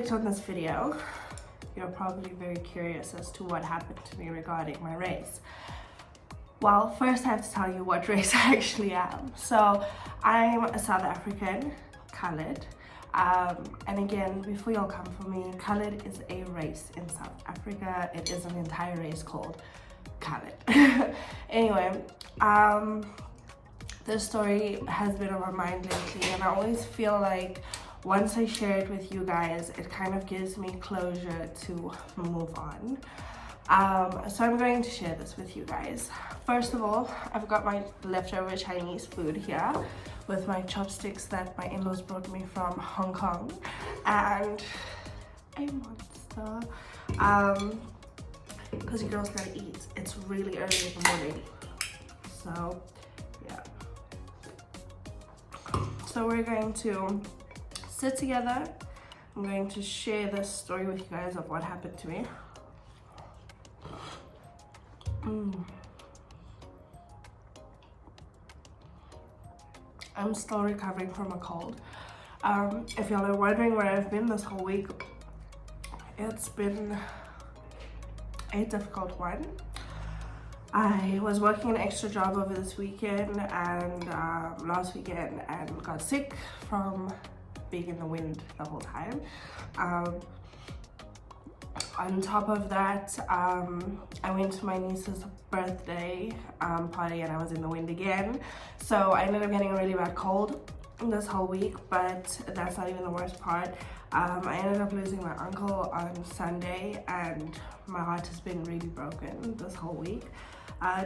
clicked on this video, you're probably very curious as to what happened to me regarding my race. Well, first I have to tell you what race I actually am. So I'm a South African, coloured. And again, before y'all come for me, coloured is a race in South Africa. It is an entire race called coloured. Anyway, this story has been on my mind lately, and I always feel like once I share it with you guys, it kind of gives me closure to move on. So I'm going to share this with you guys. First of all, I've got my leftover Chinese food here with my chopsticks that my in-laws brought me from Hong Kong, and a monster. Because you girls gotta eat. It's really early in the morning. So, yeah. So we're going to sit together. I'm going to share this story with you guys of what happened to me. I'm still recovering from a cold. If y'all are wondering where I've been this whole week, it's been a difficult one. I was working an extra job over this weekend and last weekend, and got sick from being in the wind the whole time. On top of that, I went to my niece's birthday party and I was in the wind again. So I ended up getting a really bad cold this whole week, but that's not even the worst part. I ended up losing my uncle on Sunday, and my heart has been really broken this whole week.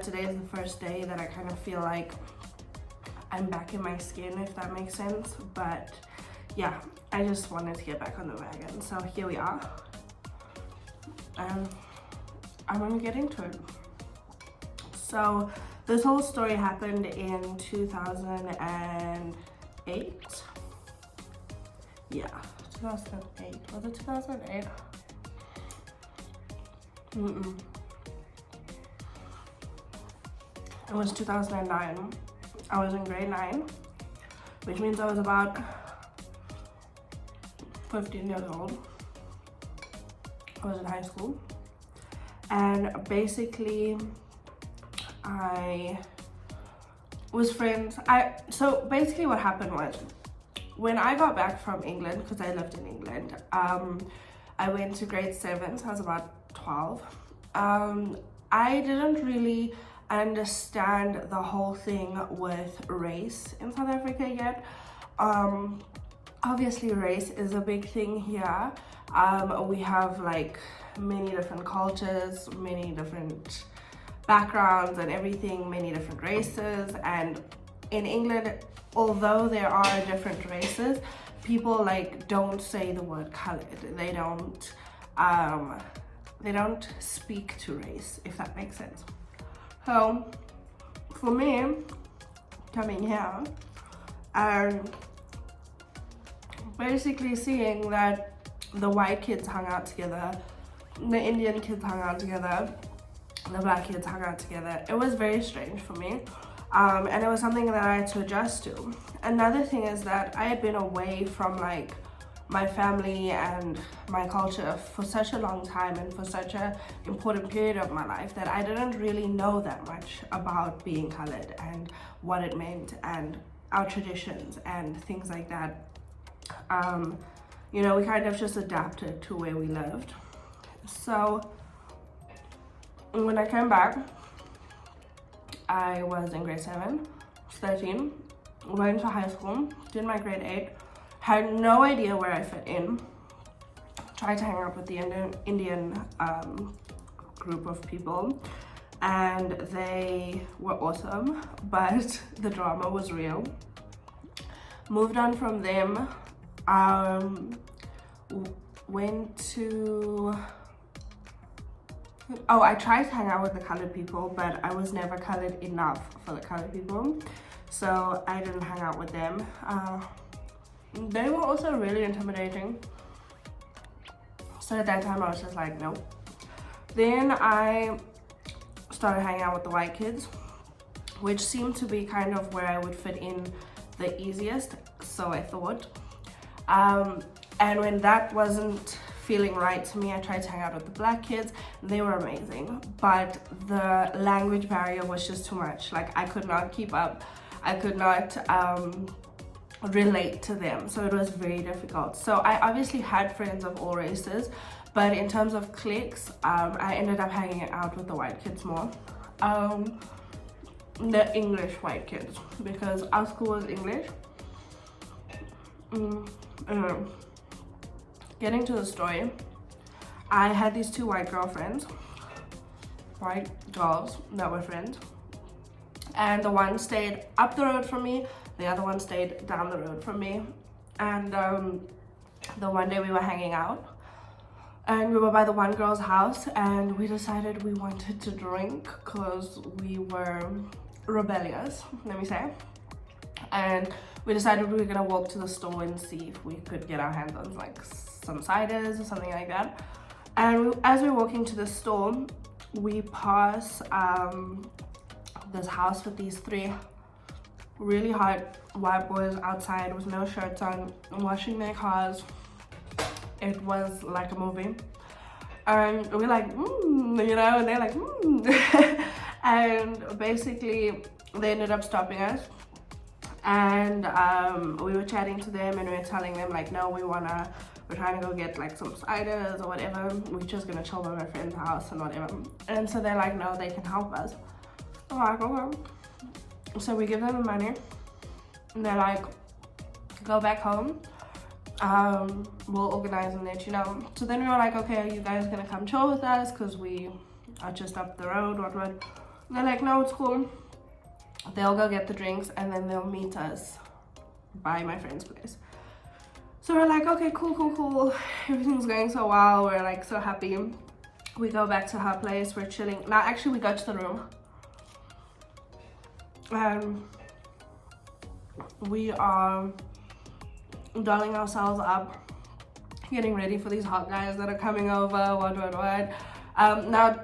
Today is the first day that I kind of feel like I'm back in my skin, if that makes sense. But yeah, I just wanted to get back on the wagon. So here we are. I'm gonna get into it. So this whole story happened in 2008. Yeah, 2008. Was it 2008? It was 2009. I was in grade 9, which means I was about 15 years old. I was in high school, and basically I was friends. So basically what happened was, when I got back from England, because I lived in England, I went to grade 7, so I was about 12. I didn't really understand the whole thing with race in South Africa yet. Obviously race is a big thing here. We have like many different cultures, many different backgrounds and everything, many different races. And in England, although there are different races, people like don't say the word colored. They don't speak to race, if that makes sense. So for me, coming here and basically seeing that the white kids hung out together, the Indian kids hung out together, the black kids hung out together, it was very strange for me. And it was something that I had to adjust to. Another thing is that I had been away from like my family and my culture for such a long time and for such an important period of my life that I didn't really know that much about being colored and what it meant and our traditions and things like that. You know, we kind of just adapted to where we lived. So when I came back, I was in grade 7, 13, went to high school, did my grade 8, had no idea where I fit in, tried to hang out with the Indian group of people, and they were awesome, but the drama was real. Moved on from them, went to, I tried to hang out with the colored people, but I was never colored enough for the colored people, so I didn't hang out with them. They were also really intimidating, so at that time I was just like, nope. Then I started hanging out with the white kids, which seemed to be kind of where I would fit in the easiest, so I thought. And when that wasn't feeling right to me, I tried to hang out with the black kids. They were amazing, but the language barrier was just too much. Like, I could not keep up. I could not relate to them, so it was very difficult. So I obviously had friends of all races, but in terms of cliques, I ended up hanging out with the white kids more. The English white kids, because our school was English. Getting to the story, I had these two white girlfriends, white girls that were friends, and the one stayed up the road from me, the other one stayed down the road from me. And the one day we were hanging out, and we were by the one girl's house, and we decided we wanted to drink because we were rebellious, let me say. And we decided we were gonna walk to the store and see if we could get our hands on like some ciders or something like that. And as we're walking to the store, we pass this house with these three really hot white boys outside with no shirts on, washing their cars. It was like a movie. And we're like, you know, and they're like, and basically they ended up stopping us. And we were chatting to them, and we were telling them like, no, we're trying to go get like some ciders or whatever. We're just gonna chill by my friend's house and whatever. And so they're like, no, they can help us. I'm like, okay. So we give them the money, and they're like, go back home. We'll organize and let you know. So then we were like, okay, are you guys gonna come chill with us? Because we are just up the road, what. And they're like, no, it's cool. They'll go get the drinks, and then they'll meet us by my friend's place. So we're like, okay, cool. Everything's going so well. We're like so happy. We go back to her place. We're chilling. Now, actually, we go to the room. We are dolling ourselves up, getting ready for these hot guys that are coming over, what. Now,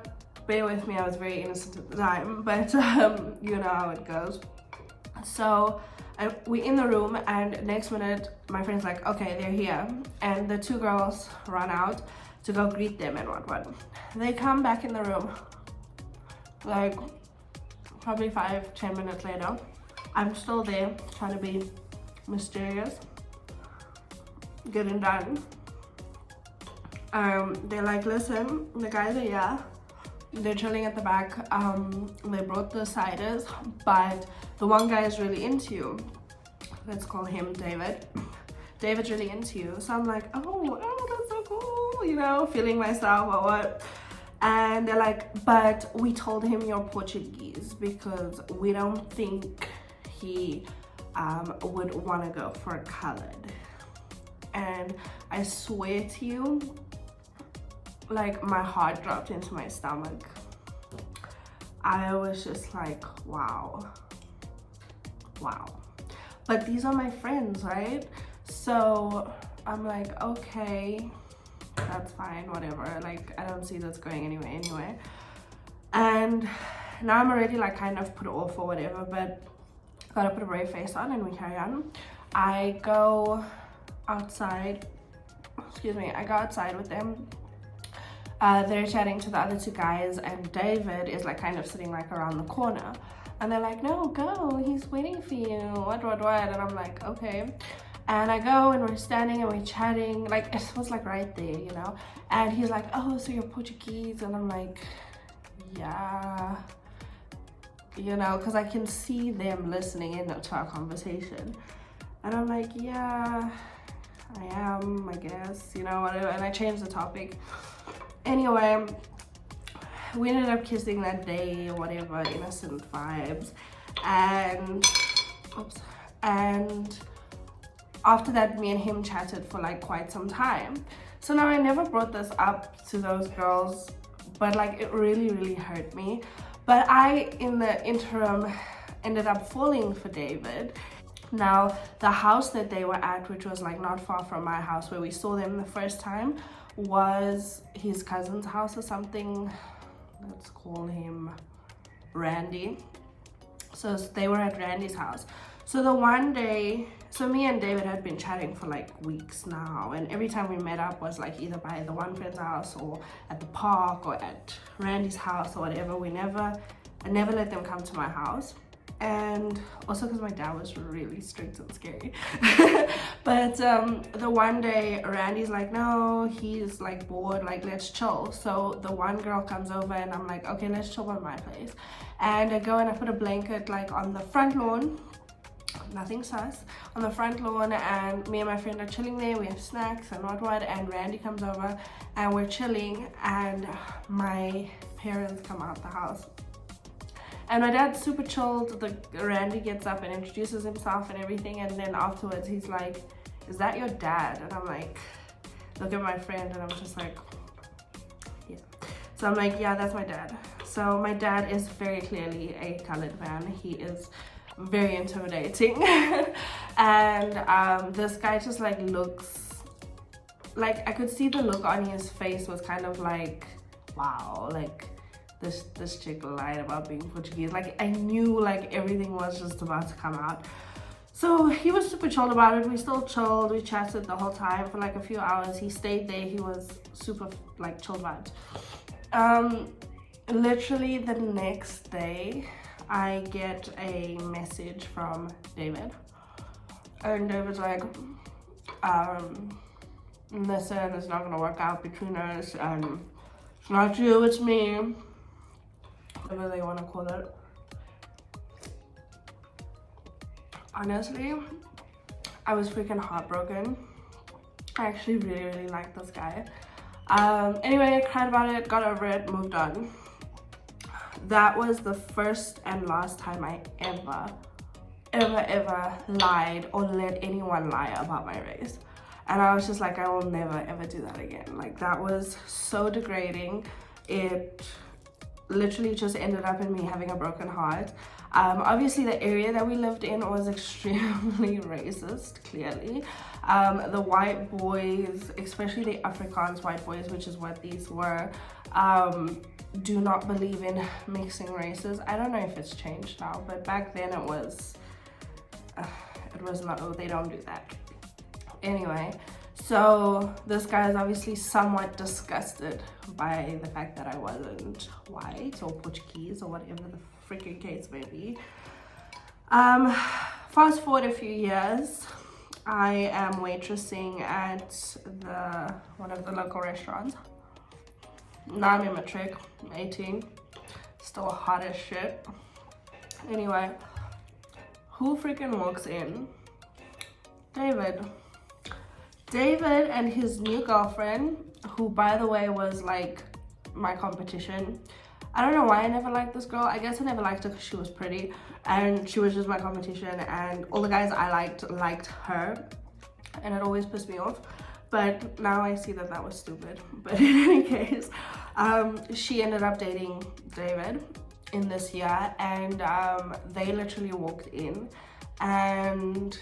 bear with me, I was very innocent at the time, but you know how it goes. So we're in the room, and next minute my friend's like, okay, they're here, and the two girls run out to go greet them and what. They come back in the room like probably 5-10 minutes later. I'm still there trying to be mysterious, getting done. They're like, listen, the guys are here, they're chilling at the back. They brought the ciders, but the one guy is really into you. Let's call him David. David's really into you. So I'm like, oh, that's so cool, you know, feeling myself or what. And they're like, but we told him you're Portuguese because we don't think he would want to go for a colored. And I swear to you, like my heart dropped into my stomach. I was just like, wow. But these are my friends, right? So I'm like, okay, that's fine, whatever. Like, I don't see this going anyway. And now I'm already like kind of put off or whatever, but gotta put a brave face on and we carry on. I go outside with them. They're chatting to the other two guys, and David is like kind of sitting like around the corner, and they're like, no, go, he's waiting for you, what. And I'm like, okay. And I go, and we're standing and we're chatting, like it was like right there, you know. And he's like, oh, so you're Portuguese? And I'm like, yeah, you know, because I can see them listening in to our conversation. And I'm like, yeah, I am, I guess, you know, whatever. And I changed the topic. Anyway, we ended up kissing that day or whatever, innocent vibes. And after that, me and him chatted for like quite some time. So now I never brought this up to those girls, but like it really hurt me. But I, in the interim, ended up falling for David. Now, the house that they were at, which was like not far from my house where we saw them the first time, was his cousin's house or something. Let's call him Randy. So they were at Randy's house. So the one day, so me and David had been chatting for like weeks now, and every time we met up was like either by the one friend's house or at the park or at Randy's house or whatever. I never let them come to my house. And also because my dad was really strict and scary. But the one day Randy's like, no, he's like bored, like let's chill. So the one girl comes over and I'm like, okay, let's chill at my place. And I go and I put a blanket like on the front lawn, nothing sus, on the front lawn, and me and my friend are chilling there. We have snacks and what, and Randy comes over and we're chilling, and my parents come out the house. And my dad's super chilled. Randy gets up and introduces himself and everything, and then afterwards he's like, is that your dad? And I'm like, look at my friend, and I'm just like, yeah. So I'm like, yeah, that's my dad. So my dad is very clearly a colored man. He is very intimidating. And this guy just like looks, like I could see the look on his face was kind of like, wow, like this chick lied about being Portuguese. Like I knew like everything was just about to come out. So he was super chilled about it. We still chilled, we chatted the whole time for like a few hours. He stayed there. He was super like chill vibes. Literally the next day I get a message from David, and David's like, listen, it's not gonna work out between us, and it's not you, it's me, whatever they want to call it. Honestly, I was freaking heartbroken. I actually really liked this guy. Anyway, I cried about it, got over it, moved on. That was the first and last time I ever lied or let anyone lie about my race. And I was just like, I will never ever do that again. Like that was so degrading. It literally just ended up in me having a broken heart. Obviously the area that we lived in was extremely racist, clearly. The white boys, especially the Afrikaans white boys, which is what these were, do not believe in mixing races. I don't know if it's changed now, but back then it was not, they don't do that. Anyway, so this guy is obviously somewhat disgusted by the fact that I wasn't white or Portuguese or whatever the freaking case may be. Fast forward a few years, I am waitressing at one of the local restaurants. Now I'm in matric, I'm 18, still hot as shit. Anyway, who freaking walks in? David and his new girlfriend, who by the way was like my competition. I don't know why I never liked this girl. I guess I never liked her because she was pretty and she was just my competition, and all the guys I liked her, and it always pissed me off. But now I see that was stupid. But in any case, she ended up dating David in this year, and they literally walked in and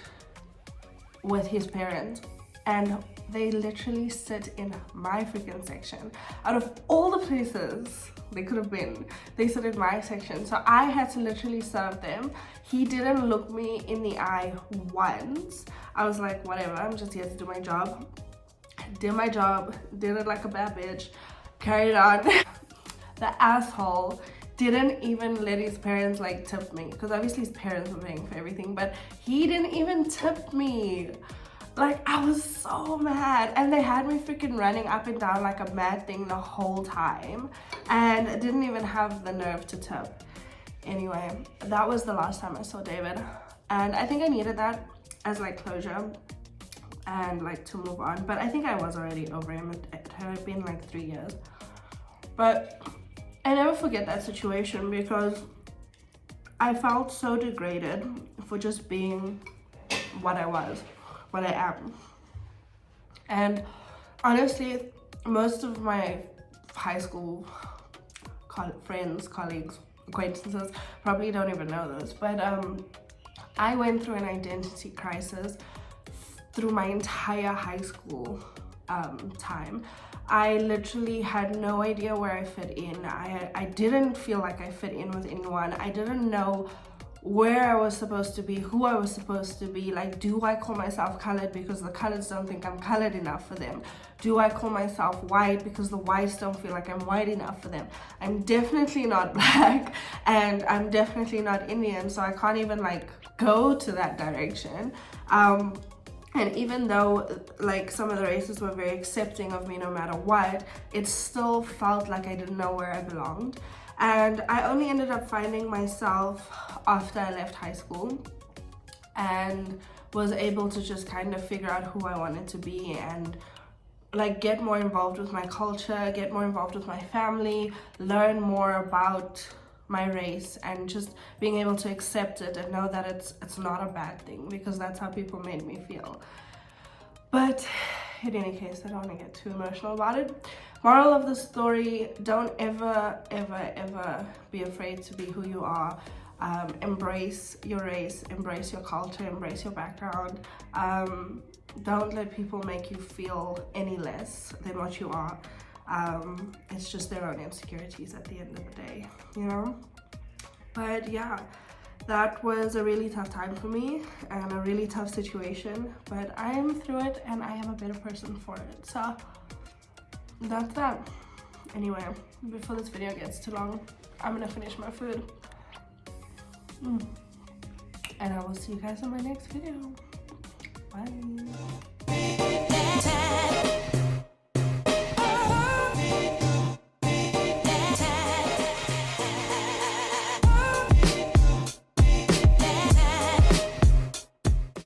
with his parents, and they literally sit in my freaking section. Out of all the places they could have been, they sit in my section. So I had to literally serve them. He didn't look me in the eye once. I was like, whatever, I'm just here to do my job. Did my job, did it like a bad bitch, carried on. The asshole didn't even let his parents like tip me, because obviously his parents were paying for everything, but he didn't even tip me. Like I was so mad, and they had me freaking running up and down like a mad thing the whole time, and didn't even have the nerve to tip. Anyway, that was the last time I saw David, and I think I needed that as like closure and like to move on, but I think I was already over him. It had been like 3 years, but I never forget that situation because I felt so degraded for just being what I was, what I am. And honestly, most of my high school friends, colleagues, acquaintances probably don't even know this, but I went through an identity crisis through my entire high school time. I literally had no idea where I fit in. I didn't feel like I fit in with anyone. I didn't know where I was supposed to be, who I was supposed to be. Like, do I call myself colored because the coloreds don't think I'm colored enough for them? Do I call myself white because the whites don't feel like I'm white enough for them? I'm definitely not black, and I'm definitely not Indian, so I can't even like go to that direction. And even though like some of the races were very accepting of me no matter what, it still felt like I didn't know where I belonged. And I only ended up finding myself after I left high school and was able to just kind of figure out who I wanted to be and like get more involved with my culture, get more involved with my family, learn more about my race, and just being able to accept it and know that it's not a bad thing, because that's how people made me feel. But in any case, I don't want to get too emotional about it. Moral of the story, don't ever be afraid to be who you are. Embrace your race, embrace your culture, embrace your background. Don't let people make you feel any less than what you are. It's just their own insecurities at the end of the day, you know? But yeah, that was a really tough time for me and a really tough situation, but I am through it and I am a better person for it. So that's that. Anyway, before this video gets too long, I'm gonna finish my food. And I will see you guys in my next video. Bye.